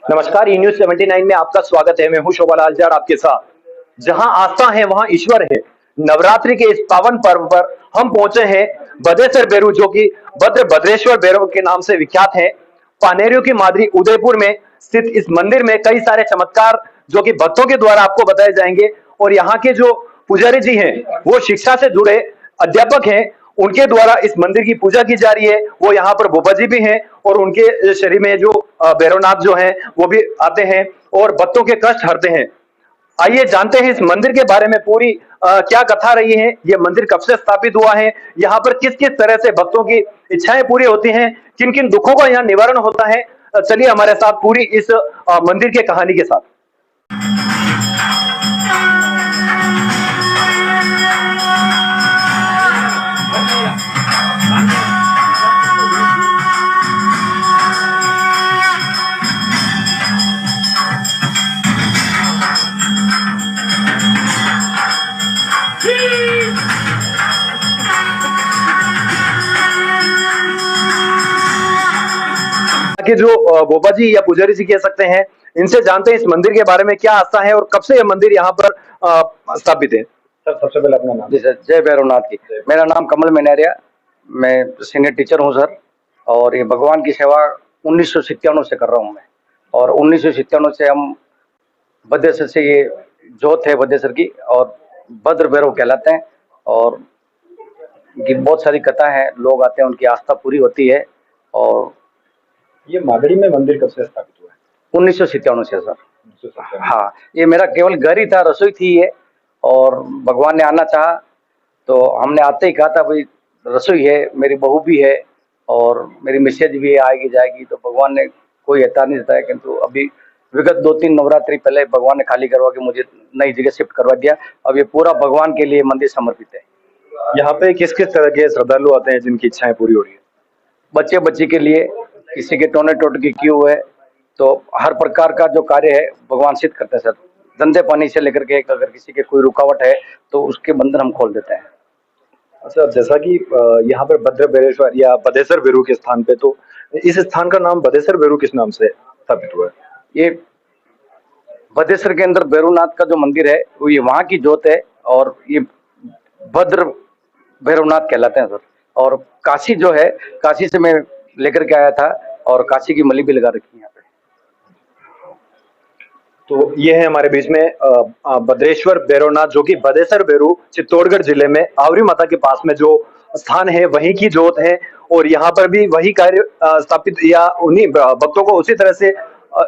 नमस्कार, ई न्यूज 79 में आपका स्वागत है। मैं हूं शोभा लाल जाट आपके साथ। जहां आस्था है वहां ईश्वर है। नवरात्रि के इस पावन पर्व पर हम पहुंचे हैं बदेसर बेरू, जो कि भद्रेश्वर बेरू के नाम से विख्यात है। पानेरियों की मादरी उदयपुर में स्थित इस मंदिर में कई सारे चमत्कार जो कि भक्तों के द्वारा आपको बताए जाएंगे। और यहाँ के जो पुजारी जी हैं वो शिक्षा से जुड़े अध्यापक हैं। उनके द्वारा इस मंदिर की पूजा की जा रही है। वो यहाँ पर बोबा जी भी हैं और उनके शरीर में जो भैरवनाथ जो हैं वो भी आते हैं और भक्तों के कष्ट हरते हैं। आइए जानते हैं इस मंदिर के बारे में पूरी क्या कथा रही है, ये मंदिर कब से स्थापित हुआ है, यहाँ पर किस किस तरह से भक्तों की इच्छाएं पूरी होती हैं, किन किन दुखों का यहाँ निवारण होता है। चलिए हमारे साथ पूरी इस मंदिर के कहानी के साथ। कि जो बोबा जी या पुजारी जी कह सकते हैं, इनसे जानते हैं इस मंदिर के बारे में क्या आस्था है और कब से यह मंदिर यहाँ पर स्थापित है। सर सबसे पहले अपना नाम। जी सर, जय भैरवनाथ की। मेरा नाम कमल मेनेरिया, मैं सीनियर टीचर हूँ सर। और ये भगवान की सेवा 1997 से कर रहा हूँ मैं। और 1997 से हम बदेसर से ये जोत है बदेसर की, और भद्र भैरव कहलाते हैं। और की बहुत सारी कथा है, लोग आते हैं, उनकी आस्था पूरी होती है। और ये मागड़ी में मंदिर कब से स्थापित हुआ है? 1997 से सर। हाँ, ये मेरा केवल घर ही था, रसोई थी ये, और भगवान ने आना चाहा तो हमने आते ही कहा था भाई रसोई है, मेरी बहू भी है और मेरी मिसेज भी आएगी जाएगी। तो भगवान ने कोई एहता नहीं जताया, किंतु अभी विगत 2-3 नवरात्रि पहले भगवान ने खाली करवा के मुझे नई जगह शिफ्ट करवा दिया। अब ये पूरा भगवान के लिए मंदिर समर्पित है। यहाँ पे किस किस तरह के श्रद्धालु आते हैं जिनकी इच्छाएं पूरी हो रही है? बच्चे बच्ची के लिए, किसी के टोने टोटकी की हुए, तो हर प्रकार का जो कार्य है भगवान सिद्ध करते हैं सर। धंधे पानी से लेकर के अगर किसी के कोई रुकावट है तो उसके बंधन हम खोल देते हैं। अच्छा, जैसा कि यहाँ पर भद्र भैरेश्वर या बदेसर बेरू के स्थान पे, तो इस स्थान का नाम बदेसर बेरू किस नाम से स्थापित हुआ है? ये बदेसर के अंदर भैरवनाथ का जो मंदिर है वो ये वहाँ की जोत है, और ये भद्र भैरवनाथ कहलाते हैं सर। और काशी जो है, काशी से मैं लेकर के आया था और काशी की मली भी लगा रखी है यहाँ पे। तो ये है हमारे बीच में भद्रेश्वर भैरवनाथ, जो कि बदेसर बेरू चित्तौड़गढ़ जिले में आवरी माता के पास में जो स्थान है वहीं की जोत है। और यहाँ पर भी वही कार्य स्थापित या उन्हीं भक्तों को उसी तरह से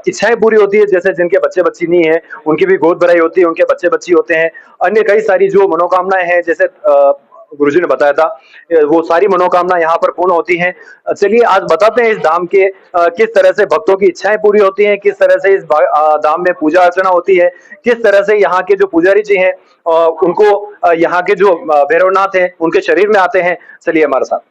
इच्छाएं पूरी होती है, जैसे जिनके बच्चे बच्ची नहीं है उनकी भी गोद भराई होती है, उनके बच्चे बच्ची होते हैं। अन्य कई सारी जो मनोकामनाएं हैं, जैसे गुरुजी ने बताया था, वो सारी मनोकामना यहाँ पर पूर्ण होती हैं। चलिए आज बताते हैं इस धाम के किस तरह से भक्तों की इच्छाएं पूरी होती हैं, किस तरह से इस धाम में पूजा अर्चना होती है, किस तरह से यहाँ के जो पुजारी जी हैं उनको यहाँ के जो भैरवनाथ हैं उनके शरीर में आते हैं। चलिए हमारे साथ।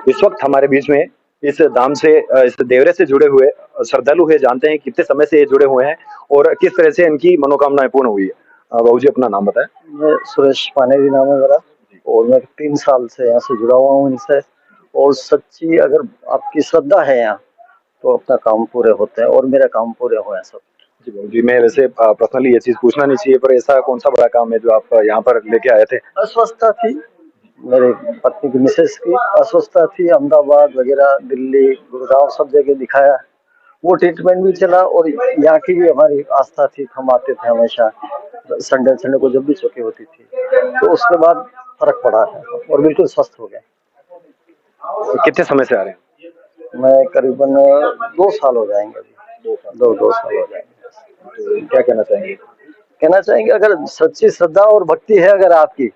इस वक्त हमारे बीच में इस धाम से इस देवरे से जुड़े हुए श्रद्धालु है, जानते हैं कितने समय से ये जुड़े हुए हैं और किस तरह से इनकी मनोकामनाएं पूर्ण हुई है। बाबू जी अपना नाम बताएं। मैं सुरेश पानेरी नाम है मेरा, और मैं 3 साल से यहाँ से जुड़ा हुआ हूँ इनसे। और सच्ची अगर आपकी श्रद्धा है यहाँ तो अपना काम पूरे होते हैं, और मेरा काम पूरे हुए हैं सब। जी बाबू जी, मैं वैसे पर्सनली ये चीज पूछना नहीं चाहिए, पर ऐसा कौन सा बड़ा काम है जो आप यहाँ पर लेके आए थे? अस्वस्थता थी मेरे पत्नी की, मिसेस की अस्वस्थता थी। अहमदाबाद वगैरह, दिल्ली, गुड़गांव सब जगह दिखाया, वो ट्रीटमेंट भी चला। और यहाँ की भी हमारी आस्था थी, हम आते थे हमेशा संडे संडे को जब भी छुट्टी होती थी। तो उसके बाद फर्क पड़ा है और बिल्कुल स्वस्थ हो गए। तो कितने समय से आ रहे हैं? मैं करीबन 2 साल हो जाएंगे अभी, 2 साल हो जाएंगे। तो क्या कहना चाहेंगे? कहना चाहेंगे अगर सच्ची श्रद्धा और भक्ति है अगर आपकी,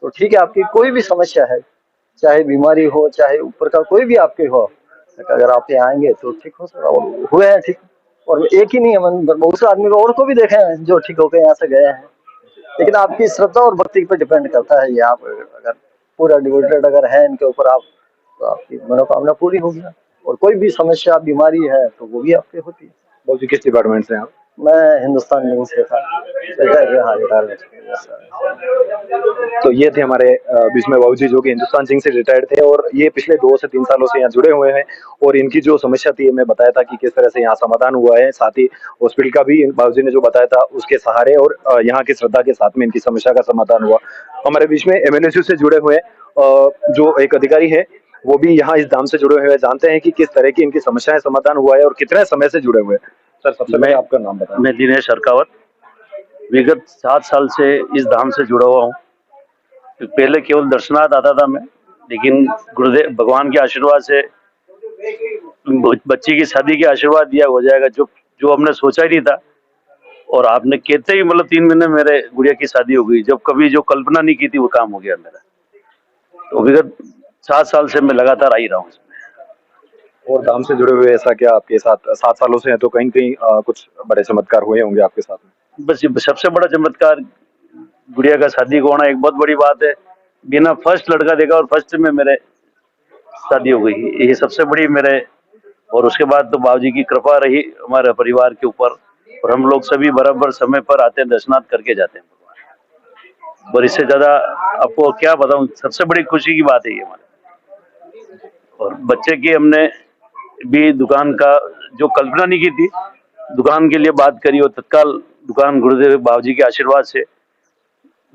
तो ठीक है, आपकी कोई भी समस्या है, चाहे बीमारी हो, चाहे ऊपर का कोई भी आपके हो, अगर आप यहाँ आएंगे तो ठीक हो सकता। और हुए हैं ठीक। और एक ही नहीं है, मन बहुत से आदमी को और को भी देखे हैं जो ठीक होकर यहाँ से गए हैं। लेकिन आपकी श्रद्धा और भक्ति पर डिपेंड करता है। ये आप अगर पूरा डिवोटेड अगर है इनके ऊपर आप, तो आपकी मनोकामना पूरी होगी। और कोई भी समस्या बीमारी है तो वो भी आपकी होती है। बाबू जी किस डिपार्टमेंट से हैं आप? मैं हिंदुस्तान लिंक से था, रिटायरमेंट। तो ये थे हमारे बीच में बाबू जी, जो कि हिंदुस्तान जिंक से रिटायर्ड थे और ये पिछले 2 से 3 सालों से यहाँ जुड़े हुए हैं। और इनकी जो समस्या थी मैं बताया था कि किस तरह से यहाँ समाधान हुआ है, साथ ही हॉस्पिटल का भी बाबू जी ने जो बताया था उसके सहारे और यहाँ की श्रद्धा के साथ में इनकी समस्या का समाधान हुआ। हमारे बीच में एमएनएसयू से जुड़े हुए जो एक अधिकारी है वो भी यहाँ इस धाम से जुड़े हुए हैं, जानते हैं कि किस तरह की इनकी समस्याएं समाधान हुआ है और कितने समय से जुड़े हुए हैं। सर सबसे पहले आपका नाम बताएं। मैं दिनेश हरकावत विगत 7 साल से इस धाम से जुड़ा हुआ हूँ। पहले केवल दर्शनार्थ आता था मैं, लेकिन गुरुदेव भगवान के आशीर्वाद से बच्ची की शादी के आशीर्वाद दिया हो जाएगा, जो हमने सोचा ही नहीं था। और आपने कहते ही मतलब 3 महीने मेरे गुड़िया की शादी हो गई, जब कभी जो कल्पना नहीं की थी वो काम हो गया मेरा। तो विगत 7 साल से मैं लगातार आ ही रहा हूँ। और धाम से जुड़े हुए ऐसा क्या आपके साथ 7 सालों से है तो कहीं कहीं कुछ बड़े चमत्कार हुए होंगे आपके साथ में? बस ये सबसे बड़ा चमत्कार गुड़िया का शादी को होना एक बहुत बड़ी बात है। बिना फर्स्ट लड़का देखा और फर्स्ट में मेरे शादी हो गई, ये सबसे बड़ी मेरे। और उसके बाद तो बाबूजी की कृपा रही हमारे परिवार के ऊपर, और हम लोग सभी बराबर समय पर आते हैं, दर्शनार्थ करके जाते हैं भगवान। और इससे ज्यादा आपको क्या बताऊं, सबसे बड़ी खुशी की बात है ये हमारे। और बच्चे की हमने भी दुकान का जो कल्पना नहीं की थी, दुकान के लिए बात करी और तत्काल दुकान गुरुदेव बाबूजी के आशीर्वाद से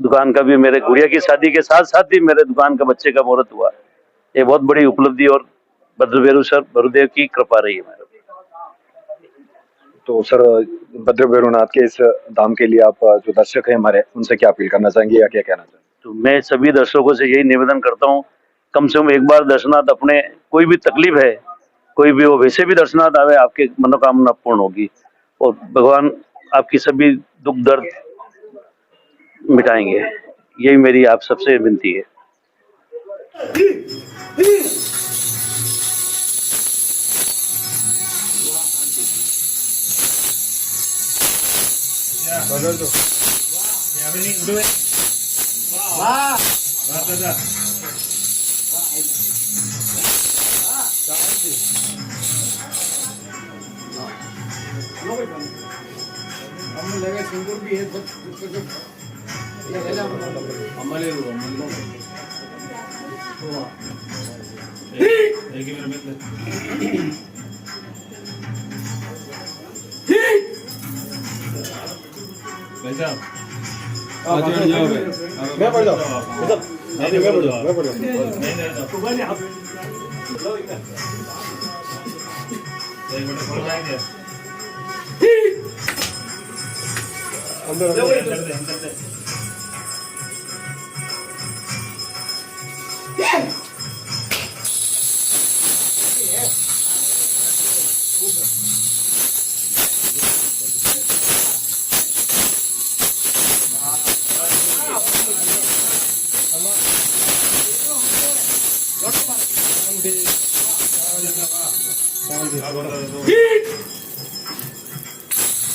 दुकान का भी, मेरे गुड़िया की शादी के साथ साथ ही मेरे दुकान का बच्चे का मुहूर्त हुआ। ये बहुत बड़ी उपलब्धि और भद्रभैरू सर गुरुदेव की कृपा रही है मेरे। तो सर भद्रभैरूनाथ के इस धाम के लिए आप जो दर्शक हैं हमारे, उनसे क्या अपील करना चाहेंगे या क्या कहना चाहेंगे? तो मैं सभी दर्शकों से यही निवेदन करता हूँ, कम से कम एक बार दर्शनार्थ, अपने कोई भी तकलीफ है कोई भी हो, वैसे भी दर्शनार्थ आवे, आपकी मनोकामना पूर्ण होगी और भगवान आपकी सभी दुख दर्द मिटाएंगे। यही मेरी आप सबसे विनती है।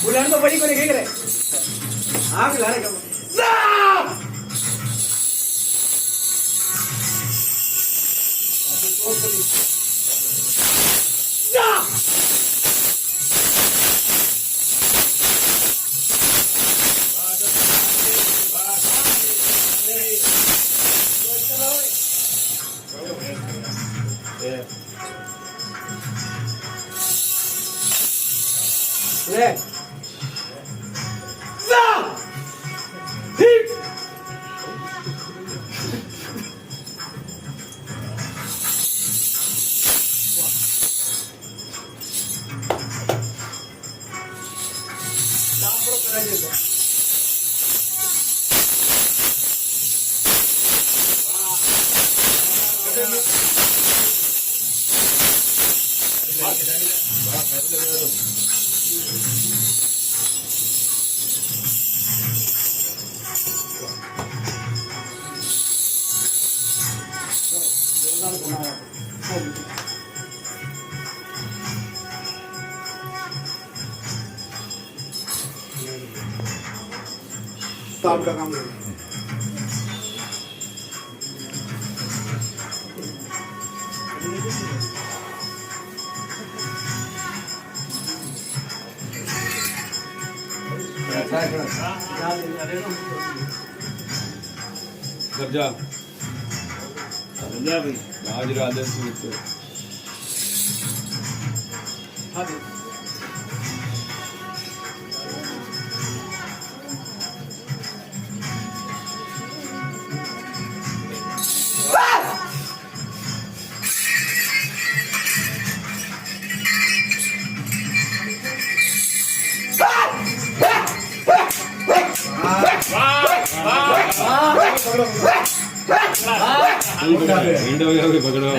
बुलान तो बड़ी कोने खेल रहे आग लाने का ले आपका काम जा भाई आज रात विंडो पकड़ो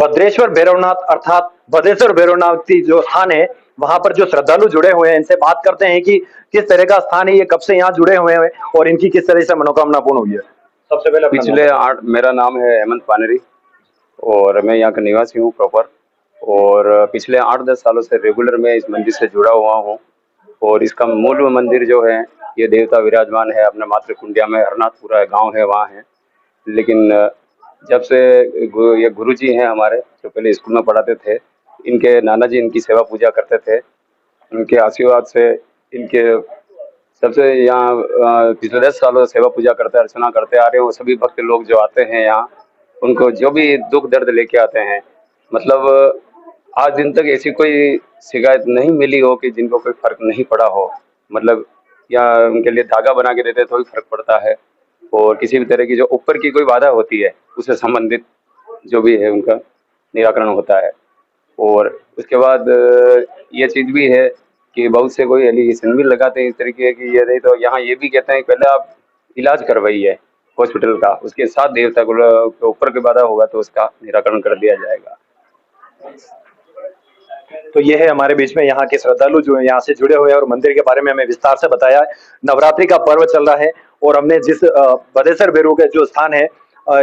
भद्रेश्वर भैरवनाथ अर्थात भद्रेश्वर भैरवनाथ की जो स्थान है वहां पर जो श्रद्धालु जुड़े हुए हैं इनसे बात करते हैं कि किस तरह का स्थान है, ये कब से यहाँ जुड़े हुए हैं और इनकी किस तरह से मनोकामना पूर्ण हुई है। सबसे पहले पिछले 8 मेरा नाम है हेमंत पानेरी और मैं यहाँ का निवासी हूँ प्रॉपर। और पिछले 8-10 सालों से रेगुलर मैं इस मंदिर से जुड़ा हुआ हूँ। और इसका मूल मंदिर जो है ये देवता विराजमान है अपने मातृ कुंडिया में, हरनाथपुरा गांव है वहाँ है। लेकिन जब से ये गुरुजी हैं हमारे, जो पहले स्कूल में पढ़ाते थे, इनके नाना जी इनकी सेवा पूजा करते थे। उनके आशीर्वाद से इनके सबसे यहाँ पिछले 10 सालों से सेवा पूजा करते अर्चना करते आ रहे हैं। वो सभी भक्त लोग जो आते हैं यहाँ, उनको जो भी दुख दर्द लेके आते हैं, मतलब आज दिन तक ऐसी कोई शिकायत नहीं मिली हो कि जिनको कोई फर्क नहीं पड़ा हो। मतलब या उनके लिए धागा बना के देते तो भी फर्क पड़ता है, और किसी भी तरह की जो ऊपर की कोई बाधा होती है उससे संबंधित जो भी है उनका निराकरण होता है। और उसके बाद ये चीज़ भी है कि बहुत से कोई एलिगेशन भी लगाते हैं इस तरीके की, ये नहीं तो यहाँ ये भी कहते हैं पहले आप इलाज करवाइए हॉस्पिटल का, उसके साथ देवता को ऊपर की बाधा होगा तो उसका निराकरण कर दिया जाएगा। तो ये है हमारे बीच में यहाँ के श्रद्धालु जो यहाँ से जुड़े हुए हैं और मंदिर के बारे में हमें विस्तार से बताया। नवरात्रि का पर्व चल रहा है और हमने जिस बदेसर बेरू के जो स्थान है,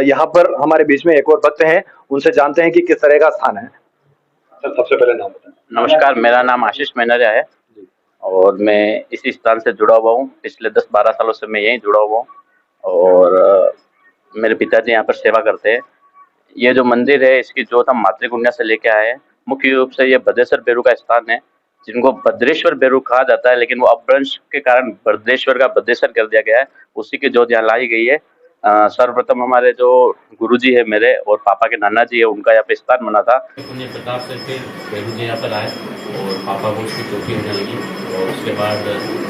यहाँ पर हमारे बीच में एक और भक्त हैं, उनसे जानते हैं कि किस तरह का स्थान है। सबसे पहले नाम बताएं। नमस्कार, मेरा नाम आशीष मैनरिया है और मैं इसी स्थान से जुड़ा हुआ हूँ। पिछले 10-12 सालों से मैं यहीं जुड़ा हुआ हूँ और मेरे पिताजी यहाँ पर सेवा करते हैं। ये जो मंदिर है इसकी जोत हम मातृकुंडिया से लेके आए हैं। मुख्य रूप से ये बदेसर बेरू का स्थान है, जिनको भद्रेश्वर बेरू कहा जाता है, लेकिन वो अपभ्रंश के कारण भद्रेश्वर का बदेसर कर दिया गया है। उसी की जोत यहाँ लाई गई है। सर्वप्रथम हमारे जो गुरुजी है मेरे और पापा के नाना जी है, उनका यहाँ पे स्थान बना था। पुण्य प्रताप से फिर बेरू जी यहाँ पर आए और पापा को उसकी चौकी होने लगी और उसके बाद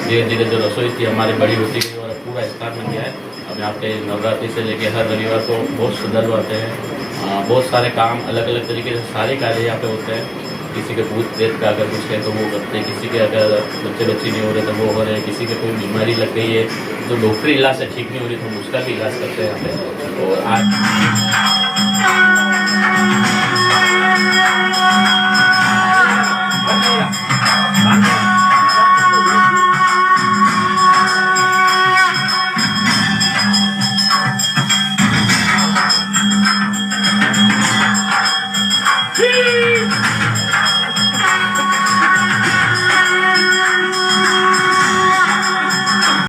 धीरे धीरे जो रसोई थी हमारी बड़ी होती गई और पूरा स्थान बन गया है। अब यहाँ पे नवरात्रि से लेके हर रविवार को बहुत श्रद्धालु आते हैं। बहुत सारे काम अलग अलग तरीके से सारे कार्य यहाँ पे होते हैं। किसी के भूत प्रेत का अगर कुछ है तो वो करते हैं, किसी के अगर बच्चे नहीं हो रहे तो वो हो रहे हैं, किसी के कोई बीमारी लग गई है जो डॉक्टरी इलाज से ठीक नहीं हो रही तो हम उसका भी इलाज करते हैं यहाँ पे। और आज